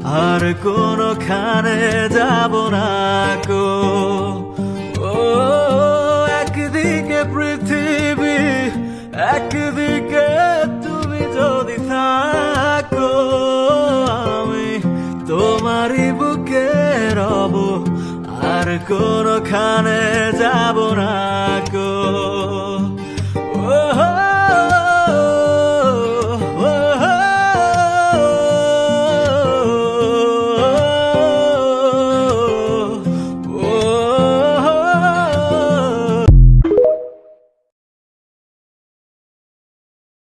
আর কোনোখানে যাব না গো। ও একদিকে পৃথিবী, একদিকে তুমি যদি থাকো, আমি তোমারই বুকে রব, আর কোনোখানে যাব না